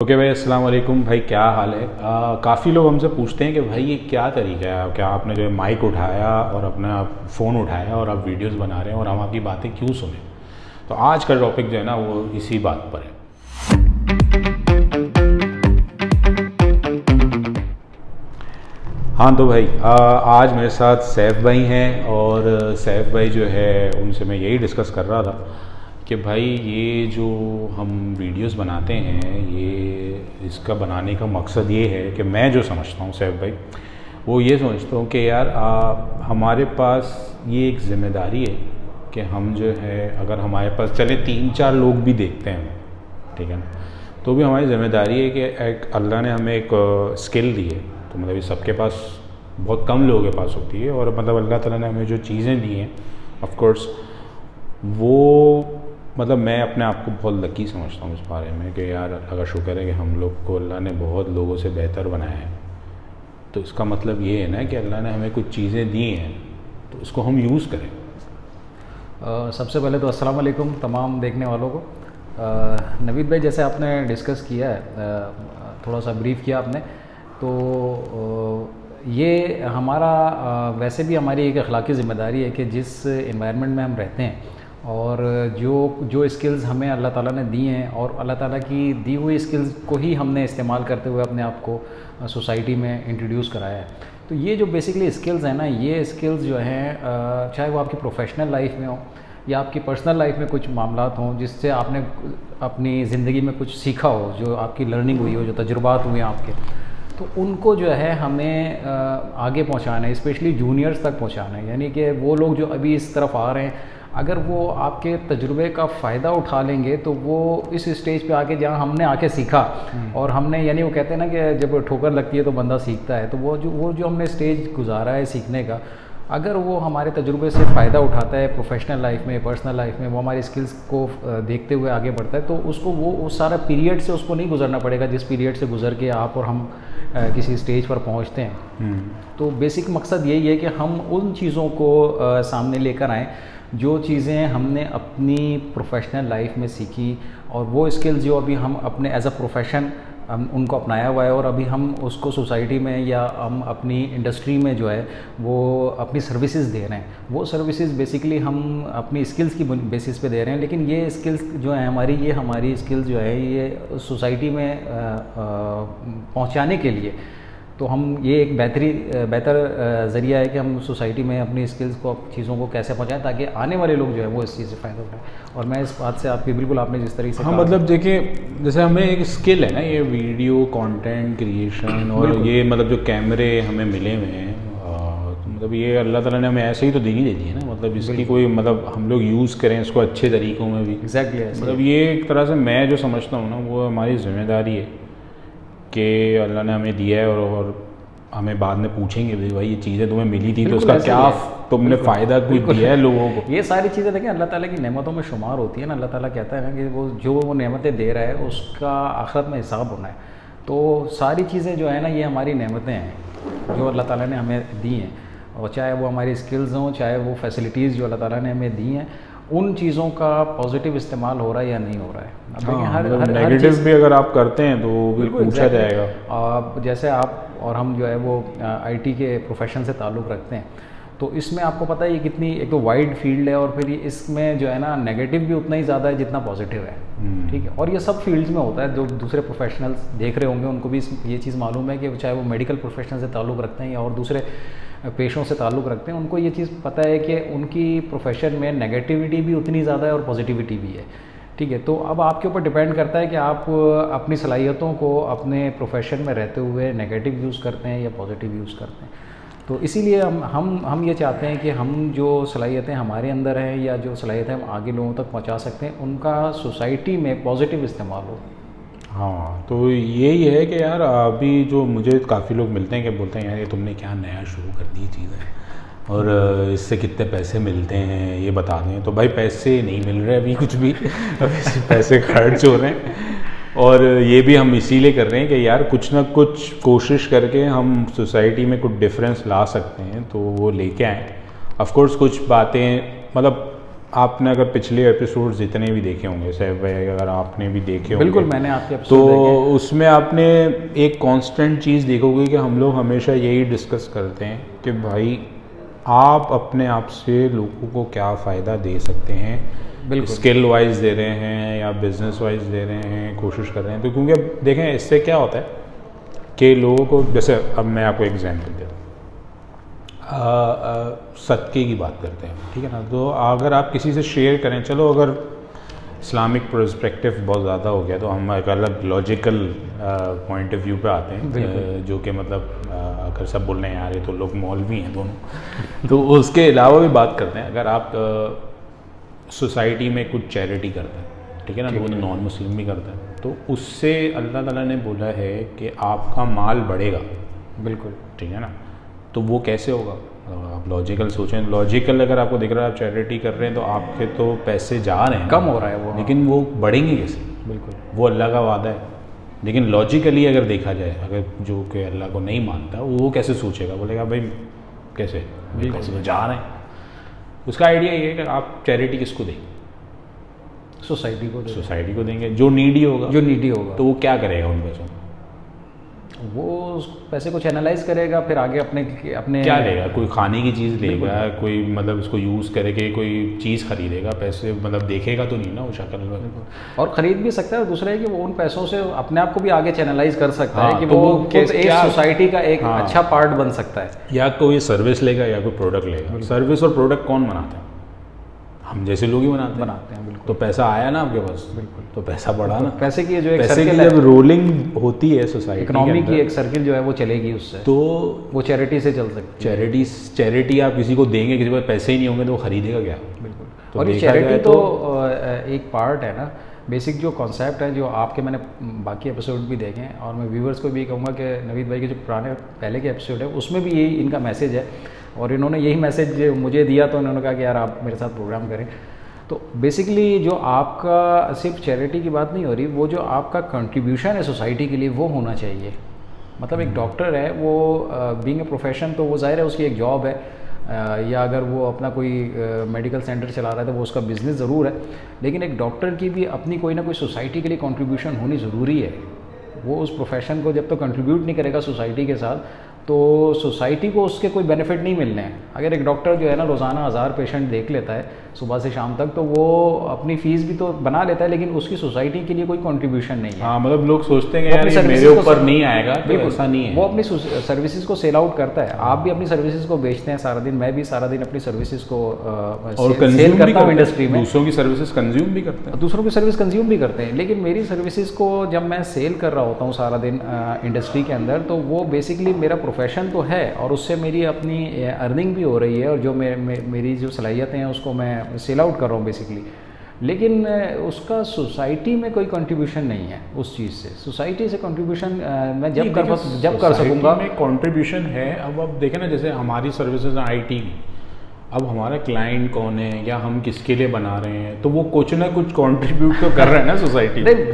Okay भाई, अस्सलाम वालेकुम भाई, क्या हाल है। काफ़ी लोग हमसे पूछते हैं कि भाई ये क्या तरीका है, क्या आपने जो है माइक उठाया और अपना फ़ोन उठाया और आप वीडियोस बना रहे हैं और हम आपकी बातें क्यों सुने। तो आज का टॉपिक जो है ना वो इसी बात पर है। हाँ तो भाई आज मेरे साथ सैफ भाई हैं और सैफ भाई जो है उनसे मैं यही डिस्कस कर रहा था कि भाई ये जो हम वीडियोस बनाते हैं ये इसका बनाने का मकसद ये है कि मैं जो समझता हूँ सैफ भाई, वो ये समझता हूँ कि यार हमारे पास ये एक ज़िम्मेदारी है कि हम जो है अगर हमारे पास चले 3-4 लोग भी देखते हैं, ठीक है ना, तो भी हमारी ज़िम्मेदारी है कि एक अल्लाह ने हमें एक स्किल दी है। तो मतलब ये सबके पास बहुत कम लोगों के पास होती है और मतलब अल्लाह ताला ने हमें जो चीज़ें दी हैं ऑफ कोर्स वो मतलब मैं अपने आप को बहुत लकी समझता हूँ इस बारे में कि यार अगर शुक्र है कि हम लोग को अल्लाह ने बहुत लोगों से बेहतर बनाया है। तो इसका मतलब ये है ना कि अल्लाह ने हमें कुछ चीज़ें दी हैं तो उसको हम यूज़ करें। सबसे पहले तो अस्सलाम वालेकुम तमाम देखने वालों को। नवीद भाई, जैसे आपने डिस्कस किया है, थोड़ा सा ब्रीफ किया आपने, तो ये हमारा वैसे भी हमारी एक अखलाकी ज़िम्मेदारी है कि जिस एनवायरनमेंट में हम रहते हैं और जो स्किल्स हमें अल्लाह ताला ने दी हैं और अल्लाह ताला की दी हुई स्किल्स को ही हमने इस्तेमाल करते हुए अपने आप को सोसाइटी में इंट्रोड्यूस कराया है। तो ये जो बेसिकली स्किल्स हैं ना, ये स्किल्स जो हैं चाहे वो आपकी प्रोफेशनल लाइफ में हो या आपकी पर्सनल लाइफ में कुछ मामलात हों जिससे आपने अपनी ज़िंदगी में कुछ सीखा हो, जो आपकी लर्निंग हुई हो, जो तजुर्बात हुए हैं आपके, तो उनको जो है हमें आगे पहुंचाना है, स्पेशली जूनियर्स तक पहुंचाना है। यानी कि वो लोग जो अभी इस तरफ आ रहे हैं, अगर वो आपके तजुर्बे का फ़ायदा उठा लेंगे तो वो इस स्टेज पे आके जहाँ हमने आके सीखा और हमने, यानी वो कहते हैं ना कि जब ठोकर लगती है तो बंदा सीखता है, तो वो जो हमने स्टेज गुजारा है सीखने का, अगर वो हमारे तजुर्बे से फ़ायदा उठाता है प्रोफेशनल लाइफ में, पर्सनल लाइफ में, वो हमारी स्किल्स को देखते हुए आगे बढ़ता है, तो उसको वो उस सारा पीरियड से उसको नहीं गुजरना पड़ेगा जिस पीरियड से गुजर के आप और हम किसी स्टेज पर पहुंचते हैं। तो बेसिक मकसद यही है कि हम उन चीज़ों को सामने लेकर आएँ जो चीज़ें हमने अपनी प्रोफेशनल लाइफ में सीखी और वो स्किल्स जो अभी हम अपने एज अ प्रोफेशन हम उनको अपनाया हुआ है और अभी हम उसको सोसाइटी में या हम अपनी इंडस्ट्री में जो है वो अपनी सर्विसेज दे रहे हैं। वो सर्विसेज बेसिकली हम अपनी स्किल्स की बेसिस पे दे रहे हैं, लेकिन ये स्किल्स जो है हमारी स्किल्स जो है ये सोसाइटी में पहुंचाने के लिए, तो हम ये एक बेहतर ज़रिया है कि हम सोसाइटी में अपनी स्किल्स को, चीज़ों को कैसे पहुंचाएं ताकि आने वाले लोग जो है वो इस चीज़ से फ़ायदा उठाएं। और मैं इस बात से आपकी बिल्कुल, आपने जिस तरीके से हाँ मतलब देखिए, जैसे हमें एक स्किल है ना ये वीडियो कंटेंट क्रिएशन और ये मतलब जो कैमरे हमें मिले हुए हैं, मतलब ये अल्लाह ताला ने हमें ऐसे ही तो दी है ना, मतलब इसकी कोई मतलब हम लोग यूज़ करें इसको अच्छे तरीक़ों में भी। एग्जैक्टली मतलब ये एक तरह से मैं जो समझता हूँ ना वो हमारी ज़िम्मेदारी है कि अल्लाह ने हमें दिया है और हमें बाद में पूछेंगे भाई ये चीज़ें तुम्हें मिली थी तो उसका क्या तुमने फ़ायदा कुछ दिया है लोगों को। ये सारी चीज़ें देखें अल्लाह ताला की नेमतों में शुमार होती है ना। अल्लाह ताला कहता है ना कि वो नेमतें दे रहा है उसका आखिरत में हिसाब होना है। तो सारी चीज़ें जो है ना ये हमारी नेमतें हैं जो अल्लाह ताला ने हमें दी हैं, और चाहे वो हमारी स्किल्स हों, चाहे वो फैसिलिटीज़ जो अल्लाह ताला ने हमें दी हैं, उन चीज़ों का पॉजिटिव इस्तेमाल हो रहा है या नहीं हो रहा है। अब देखिए हर नेगेटिव भी अगर आप करते हैं तो बिल्कुल पूछा जाएगा। जैसे आप और हम जो है वो आईटी के प्रोफेशन से ताल्लुक़ रखते हैं, तो इसमें आपको पता है ये कितनी एक तो वाइड फील्ड है और फिर इसमें जो है ना नेगेटिव भी उतना ही ज़्यादा है जितना पॉजिटिव है। ठीक है, और ये सब फील्ड्स में होता है। जो दूसरे प्रोफेशनल्स देख रहे होंगे उनको भी ये चीज़ मालूम है कि चाहे वो मेडिकल प्रोफेशन से ताल्लुक़ रखते हैं या और दूसरे पेशों से ताल्लुक़ रखते हैं, उनको ये चीज़ पता है कि उनकी प्रोफेशन में नेगेटिविटी भी उतनी ज़्यादा है और पॉजिटिविटी भी है। ठीक है, तो अब आपके ऊपर डिपेंड करता है कि आप अपनी सलाहियतों को अपने प्रोफेशन में रहते हुए नेगेटिव यूज़ करते हैं या पॉजिटिव यूज़ करते हैं। तो इसीलिए हम ये चाहते हैं कि हम जो सलाहियतें हमारे अंदर हैं या जो सलाहियतें हम आगे लोगों तक पहुंचा सकते हैं उनका सोसाइटी में पॉजिटिव इस्तेमाल हो। हाँ तो यही है कि यार अभी जो मुझे काफ़ी लोग मिलते हैं कि बोलते हैं यार ये तुमने क्या नया शुरू कर दी चीज़ें और इससे कितने पैसे मिलते हैं ये बता दें। तो भाई पैसे नहीं मिल रहे अभी कुछ भी, अभी पैसे खर्च हो रहे हैं और ये भी हम इसीलिए कर रहे हैं कि यार कुछ ना कुछ कोशिश करके हम सोसाइटी में कुछ डिफरेंस ला सकते हैं तो वो लेके आएँ। ऑफ कोर्स कुछ बातें मतलब आपने अगर पिछले एपिसोड जितने भी देखे होंगे सैफ भाई, अगर आपने भी देखे होंगे, बिल्कुल मैंने आपके तो एपिसोड देखे। उसमें आपने एक कांस्टेंट चीज़ देखोगे कि हम लोग हमेशा यही डिस्कस करते हैं कि भाई आप अपने आप से लोगों को क्या फ़ायदा दे सकते हैं, बिल्कुल स्किल वाइज दे रहे हैं या बिजनेस वाइज दे रहे हैं, कोशिश कर रहे हैं। तो क्योंकि अब देखें इससे क्या होता है कि लोगों को, जैसे अब मैं आपको एग्जांपल देता हूँ, सदक़े की बात करते हैं, ठीक है ना। तो अगर आप किसी से शेयर करें, चलो अगर इस्लामिक पर्सपेक्टिव बहुत ज़्यादा हो गया तो हम एक अलग लॉजिकल पॉइंट ऑफ व्यू पे आते हैं, जो कि मतलब अगर सब बोलने आ रहे तो लोग मौलवी हैं दोनों। तो उसके अलावा भी बात करते हैं, अगर आप सोसाइटी में कुछ चैरिटी करते हैं, ठीक है ना, तो वो नॉन मुस्लिम भी करते हैं, तो उससे अल्लाह ताला ने बोला है कि आपका माल बढ़ेगा। बिल्कुल ठीक है ना। तो वो कैसे होगा? आप लॉजिकल सोचें, लॉजिकल अगर आपको दिख रहा है आप चैरिटी कर रहे हैं तो आपके तो पैसे जा रहे हैं, कम हो रहा है वो, लेकिन वो बढ़ेंगे कैसे? बिल्कुल वो अल्लाह का वादा है। लेकिन लॉजिकली अगर देखा जाए, अगर जो कि अल्लाह को नहीं मानता वो कैसे सोचेगा? बोलेगा भाई कैसे, पैसे तो जा रहे हैं। उसका आइडिया ये है कि आप चैरिटी किसको देंगे? सोसाइटी को देंगे, जो नीडी होगा, तो वो क्या करेगा उन पैसों? वो उस पैसे को चैनलाइज करेगा, फिर आगे अपने क्या लेगा? कोई खाने की चीज़ लेगा, कोई मतलब इसको यूज़ करके कोई चीज़ खरीदेगा, पैसे मतलब देखेगा तो नहीं ना वो शक्ल में, और ख़रीद भी सकता है। और दूसरा है कि वो उन पैसों से अपने आप को भी आगे चैनलाइज कर सकता है कि तो वो एक सोसाइटी का एक अच्छा पार्ट बन सकता है। या कोई सर्विस लेगा या कोई प्रोडक्ट लेगा। सर्विस और प्रोडक्ट कौन बनाता है? हम जैसे लोग ही बनाते हैं। बिल्कुल। तो पैसा आया ना आपके पास, बिल्कुल, तो पैसा बढ़ा ना। पैसे की जो एक पैसे की जब रोलिंग होती है सोसाइटी, इकोनॉमी की एक सर्किल जो है वो चलेगी उससे, तो वो चैरिटी से चल सकती है। चैरिटी आप किसी को देंगे, किसी के पास पैसे ही नहीं होंगे तो वो खरीदेगा क्या? बिल्कुल। तो और ये चैरिटी तो एक पार्ट है ना, बेसिक जो कॉन्सेप्ट है, जो आपके मैंने बाकी एपिसोड भी देखे हैं, और मैं व्यूवर्स को भी कहूँगा कि नवीद भाई के जो पहले के एपिसोड है उसमें भी यही इनका मैसेज है, और इन्होंने यही मैसेज मुझे दिया, तो इन्होंने कहा कि यार आप मेरे साथ प्रोग्राम करें। तो बेसिकली जो आपका सिर्फ चैरिटी की बात नहीं हो रही, वो जो आपका कंट्रीब्यूशन है सोसाइटी के लिए वो होना चाहिए। मतलब एक डॉक्टर है, वो बीइंग ए प्रोफेशन, तो वो ज़ाहिर है उसकी एक जॉब है, या अगर वो अपना कोई मेडिकल सेंटर चला रहा है तो वो उसका बिज़नेस ज़रूर है, लेकिन एक डॉक्टर की भी अपनी कोई ना कोई सोसाइटी के लिए कंट्रीब्यूशन होनी ज़रूरी है। वो उस प्रोफेशन को जब तक कंट्रीब्यूट नहीं करेगा सोसाइटी के साथ, तो सोसाइटी को उसके कोई बेनिफिट नहीं मिलने हैं। अगर एक डॉक्टर जो है ना रोज़ाना 1000 पेशेंट देख लेता है सुबह से शाम तक, तो वो अपनी फ़ीस भी तो बना लेता है, लेकिन उसकी सोसाइटी के लिए कोई कंट्रीब्यूशन नहीं है। हाँ, मतलब लोग सोचते हैं कि यार मेरे ऊपर नहीं आएगा, तो ऐसा नहीं है। वो अपनी सर्विसेज को सेल आउट करता है। आप भी अपनी सर्विसेज को बेचते हैं सारा दिन, मैं भी सारा दिन अपनी सर्विसेज को सेल करता हूँ इंडस्ट्री में। दूसरों की सर्विसेज कंज्यूम भी करते हैं, दूसरों की सर्विस कंज्यूम भी करते हैं, लेकिन मेरी सर्विसेज को जब मैं सेल कर रहा होता हूँ सारा दिन इंडस्ट्री के अंदर, तो वो बेसिकली मेरा प्रोफेशन तो है, और उससे मेरी अपनी अर्निंग भी हो रही है, और जो मेरी जो सलाहियतें हैं उसको मैं सेल आउट कर रहा हूँ बेसिकली। लेकिन उसका सोसाइटी में कोई कंट्रीब्यूशन नहीं है उस चीज़ से। सोसाइटी से कंट्रीब्यूशन मैं जब कर सकूँगा में कंट्रीब्यूशन है। अब देखें ना, जैसे हमारी सर्विसेज आईटी की, अब हमारा क्लाइंट कौन है या हम किसके लिए बना रहे हैं, तो वो कुछ ना कुछ कंट्रीब्यूट तो कर रहे हैं ना सोसाइटी। नहीं,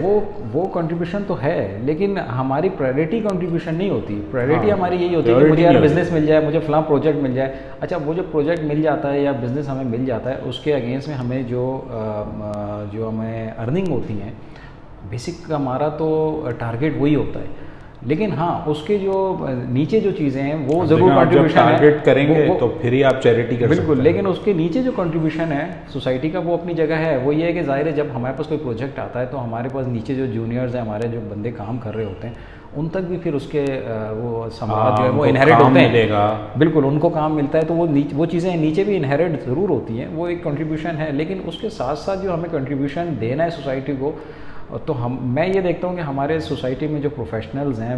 वो कंट्रीब्यूशन तो है, लेकिन हमारी प्रायोरिटी कंट्रीब्यूशन नहीं होती। प्रायोरिटी हमारी यही होती है कि मुझे यार बिजनेस मिल जाए, मुझे फलां प्रोजेक्ट मिल जाए। अच्छा, वो जो प्रोजेक्ट मिल जाता है या बिजनेस हमें मिल जाता है, उसके अगेंस्ट में हमें जो हमें अर्निंग होती हैं, बेसिक हमारा तो टारगेट वही होता है। लेकिन हाँ, उसके जो नीचे जो चीज़ें हैं वो ज़रूर कंट्रीब्यूशन टारगेट करेंगे तो फिर ही आप चैरिटी कर सकते हैं। बिल्कुल, लेकिन उसके नीचे जो कंट्रीब्यूशन है सोसाइटी का, वो अपनी जगह है। वो ये है कि ज़ाहिर है जब हमारे पास कोई प्रोजेक्ट आता है तो हमारे पास नीचे जो जूनियर्स हैं, हमारे जो बंदे काम कर रहे होते हैं, उन तक भी फिर उसके वो समाज जो है वो इनहेरिट होते हैं। बिल्कुल, उनको काम मिलता है, तो वो चीज़ें नीचे भी इनहेरिट ज़रूर होती हैं। वो एक कंट्रीब्यूशन है, लेकिन उसके साथ साथ जो हमें कंट्रीब्यूशन देना है सोसाइटी को, तो मैं ये देखता हूँ कि हमारे सोसाइटी में जो प्रोफेशनल्स हैं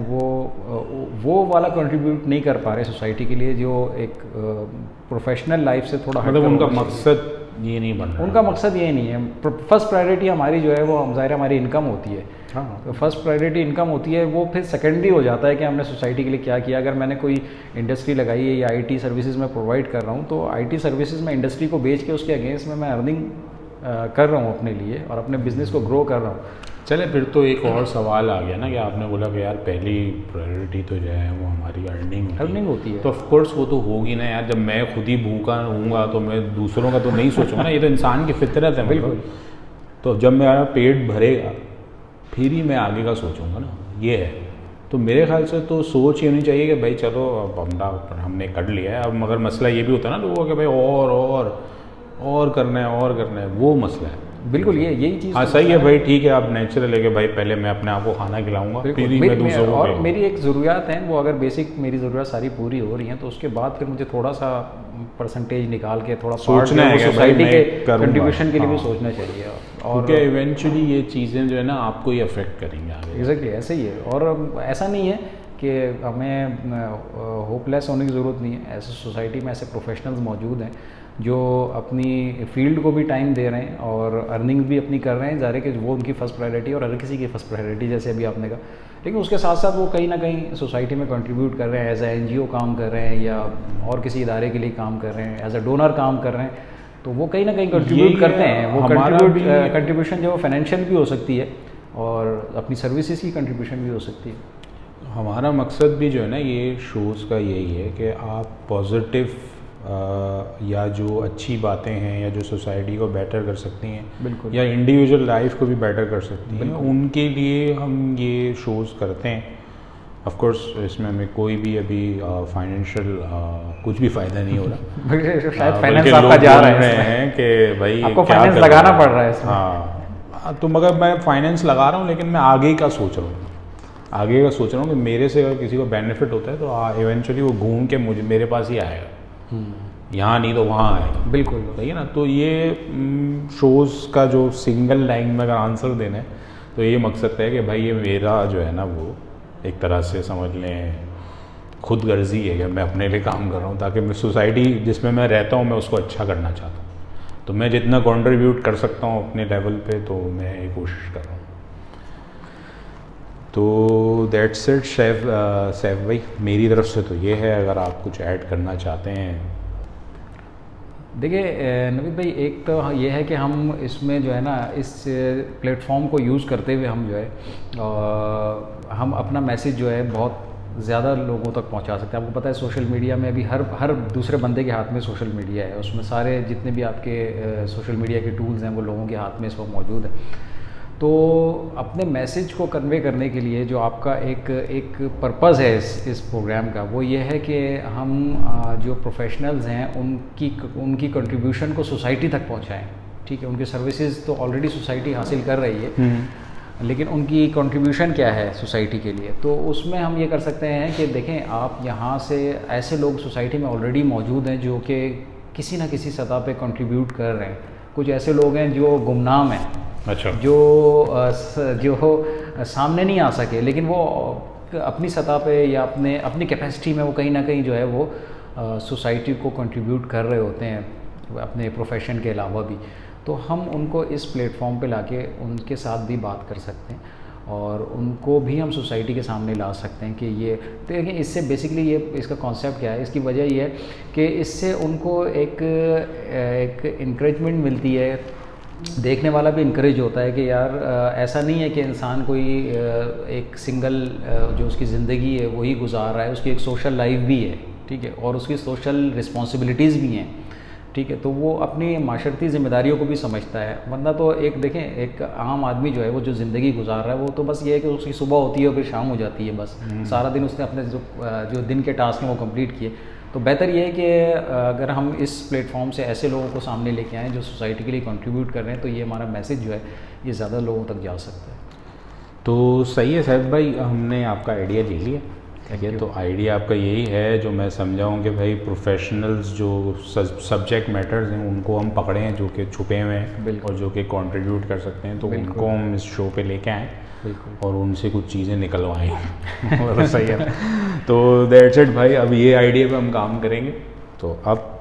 वो वाला कंट्रीब्यूट नहीं कर पा रहे सोसाइटी के लिए, जो एक प्रोफेशनल लाइफ से थोड़ा मतलब उनका मकसद ये नहीं बन रहा। उनका मकसद ये नहीं है। फर्स्ट प्रायोरिटी हमारी जो है वो ज़ाहिर हमारी इनकम होती है। हाँ, तो फर्स्ट प्रायोरिटी इनकम होती है, वो फिर सेकेंडरी हो जाता है कि हमने सोसाइटी के लिए क्या किया। अगर मैंने कोई इंडस्ट्री लगाई है या IT सर्विसेज में प्रोवाइड कर रहा हूँ, तो IT सर्विसेज में इंडस्ट्री को बेच के उसके अगेंस्ट में मैं अर्निंग कर रहा हूँ अपने लिए और अपने बिज़नेस को ग्रो कर रहा हूँ, चले फिर तो एक और सवाल आ गया ना कि आपने बोला कि यार पहली प्रायोरिटी तो जो है वो हमारी अर्निंग होती है। तो ऑफ कोर्स वो तो होगी ना यार, जब मैं खुद ही भूखा रहूँगा तो मैं दूसरों का तो नहीं सोचूंगा ना, ये तो इंसान की फितरत है। बिल्कुल। तो जब मेरा पेट भरेगा फिर ही मैं आगे का सोचूंगा ना, ये है। तो मेरे ख्याल से तो सोच ये नहीं चाहिए कि भाई चलो अब हमने कर लिया है, अब मगर मसला ये भी होता है ना लोगों का कि भाई और करना है, वो मसला है। बिल्कुल, यही चीज़। हाँ सही है भाई, ठीक है, आप नेचुरल है कि भाई पहले मैं अपने आप को खाना खिलाऊंगा फिर ही मैं दूसरों को। और मेरी एक ज़रूरियात है वो, अगर बेसिक मेरी ज़रूरत सारी पूरी हो रही हैं तो उसके बाद फिर मुझे थोड़ा सा परसेंटेज निकाल के थोड़ा सोचना है, सोसाइटी के कंट्रीब्यूशन के लिए भी सोचना चाहिए। और क्योंकि इवेंचुअली ये चीज़ें जो है ना आपको ही अफेक्ट करेंगे आगे। एग्जैक्टली ऐसे ही है। और ऐसा नहीं है कि हमें होपलेस होने की ज़रूरत नहीं है। ऐसे सोसाइटी में ऐसे प्रोफेशनल्स मौजूद हैं जो अपनी फील्ड को भी टाइम दे रहे हैं और अर्निंग भी अपनी कर रहे हैं। ज़ाहिर है कि वो उनकी फ़र्स्ट प्रायोरिटी और हर किसी की फ़र्स्ट प्रायोरिटी, जैसे अभी आपने कहा, लेकिन उसके साथ साथ वो कहीं ना कहीं सोसाइटी में कंट्रीब्यूट कर रहे हैं, एज ए NGO काम कर रहे हैं या और किसी इदारे के लिए काम कर रहे हैं, एज ए डोनर काम कर रहे हैं, तो वो कहीं ना कहीं कंट्रीब्यूट करते हैं। वो कंट्रीब्यूशन जो फाइनेंशियल भी हो सकती है और अपनी सर्विसेज की कंट्रीब्यूशन भी हो सकती है। हमारा मकसद भी जो है ना ये शोज़ का यही है कि आप पॉजिटिव या जो अच्छी बातें हैं या जो सोसाइटी को बेटर कर सकती हैं, बिल्कुल, या इंडिविजुअल लाइफ को भी बेटर कर सकती हैं, उनके लिए हम ये शोज़ करते हैं। ऑफ कोर्स इसमें हमें कोई भी अभी फाइनेंशियल कुछ भी फ़ायदा नहीं हो रहा। शायद फाइनेंस आपका जा रहा है कि भाई आपको फाइनेंस लगाना पड़ रहा है इसमें। हाँ, तो मगर मैं फाइनेंस लगा रहा हूँ लेकिन मैं आगे का सोच रहा हूँ कि मेरे से अगर किसी को बेनिफिट होता है तो इवेंचुअली वो घूम के मेरे पास ही आएगा, यहाँ नहीं तो वहाँ आएगा। बिल्कुल सही है ना। तो ये शोज़ का जो सिंगल लाइन में अगर आंसर देना है तो ये मकसद है कि भाई ये मेरा जो है ना वो एक तरह से समझ लें खुद गर्जी है कि मैं अपने लिए काम कर रहा हूँ, ताकि मैं सोसाइटी जिसमें मैं रहता हूँ मैं उसको अच्छा करना चाहता हूँ। तो मैं जितना कंट्रीब्यूट कर सकता हूँ अपने लेवल पे तो मैं ये कोशिश कर रहा हूँ। तो दैट्स इट सैफ भाई, मेरी तरफ से तो ये है। अगर आप कुछ ऐड करना चाहते हैं। देखिए नवीद भाई, एक तो ये है कि हम इसमें जो है ना इस प्लेटफॉर्म को यूज़ करते हुए हम जो है हम अपना मैसेज जो है बहुत ज़्यादा लोगों तक पहुंचा सकते हैं। आपको पता है सोशल मीडिया में अभी हर दूसरे बंदे के हाथ में सोशल मीडिया है, उसमें सारे जितने भी आपके सोशल मीडिया के टूल्स हैं वो लोगों के हाथ में इस वक्त मौजूद है। तो अपने मैसेज को कन्वे करने के लिए जो आपका एक पर्पज़ है इस प्रोग्राम का, वो ये है कि हम जो प्रोफेशनल्स हैं उनकी कंट्रीब्यूशन को सोसाइटी तक पहुंचाएं। ठीक है, उनकी सर्विसेज तो ऑलरेडी सोसाइटी हासिल कर रही है, लेकिन उनकी कंट्रीब्यूशन क्या है सोसाइटी के लिए। तो उसमें हम ये कर सकते हैं कि देखें, आप यहाँ से ऐसे लोग सोसाइटी में ऑलरेडी मौजूद हैं जो कि किसी न किसी सतह पे कंट्रीब्यूट कर रहे हैं। कुछ ऐसे लोग हैं जो गुमनाम हैं, अच्छा, जो सामने नहीं आ सके, लेकिन वो अपनी सतह पे या अपनी कैपेसिटी में वो कहीं ना कहीं जो है वो सोसाइटी को कंट्रीब्यूट कर रहे होते हैं अपने प्रोफेशन के अलावा भी। तो हम उनको इस प्लेटफॉर्म पे लाके उनके साथ भी बात कर सकते हैं और उनको भी हम सोसाइटी के सामने ला सकते हैं कि ये देखिए, इससे बेसिकली ये इसका कॉन्सेप्ट क्या है, इसकी वजह ये है कि इससे उनको एक इंकरेजमेंट मिलती है, देखने वाला भी इंकरेज होता है कि यार ऐसा नहीं है कि इंसान कोई एक सिंगल जो उसकी ज़िंदगी है वही गुजार रहा है, उसकी एक सोशल लाइफ भी है, ठीक है, और उसकी सोशल रिस्पॉन्सिबिलिटीज़ भी हैं, ठीक है। तो वो अपनी माशरती ज़िम्मेदारियों को भी समझता है। वरना तो एक देखें, एक आम आदमी जो है वो जो ज़िंदगी गुजार रहा है वो तो बस ये है कि उसकी सुबह होती है और फिर शाम हो जाती है, बस सारा दिन उसने अपने जो दिन के टास्क हैं वो कंप्लीट किए। तो बेहतर ये है कि अगर हम इस प्लेटफॉर्म से ऐसे लोगों को सामने लेके आएँ जो सोसाइटी के लिए कंट्रीब्यूट कर रहे हैं, तो ये हमारा मैसेज जो है ये ज़्यादा लोगों तक जा सकता है। तो सही है सैफ भाई, हमने आपका आइडिया ले लिया। ठीक है, तो आइडिया आपका यही है जो मैं समझाऊँ कि भाई प्रोफेशनल्स जो सब्जेक्ट मैटर्स हैं उनको हम पकड़े हैं जो कि छुपे हुए हैं और जो कि कंट्रीब्यूट कर सकते हैं, तो उनको हम इस शो पे लेके आएँ और उनसे कुछ चीज़ें निकलवाएँ। और सही है। तो दैट्स इट भाई, अब ये आइडिया पे हम काम करेंगे। तो अब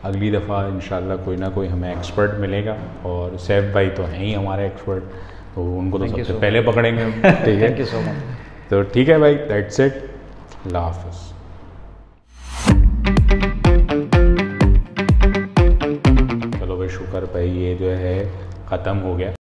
अगली दफ़ा इंशाल्लाह कोई ना कोई हमें एक्सपर्ट मिलेगा और सैफ भाई तो हैं ही हमारे एक्सपर्ट, तो उनको तो सबसे पहले पकड़ेंगे हम। ठीक है, थैंक यू सो मच। तो ठीक है भाई, दैट्स इट, अल्लाह हाफ़िज़। चलो भाई, शुक्र भाई ये जो है ख़त्म हो गया।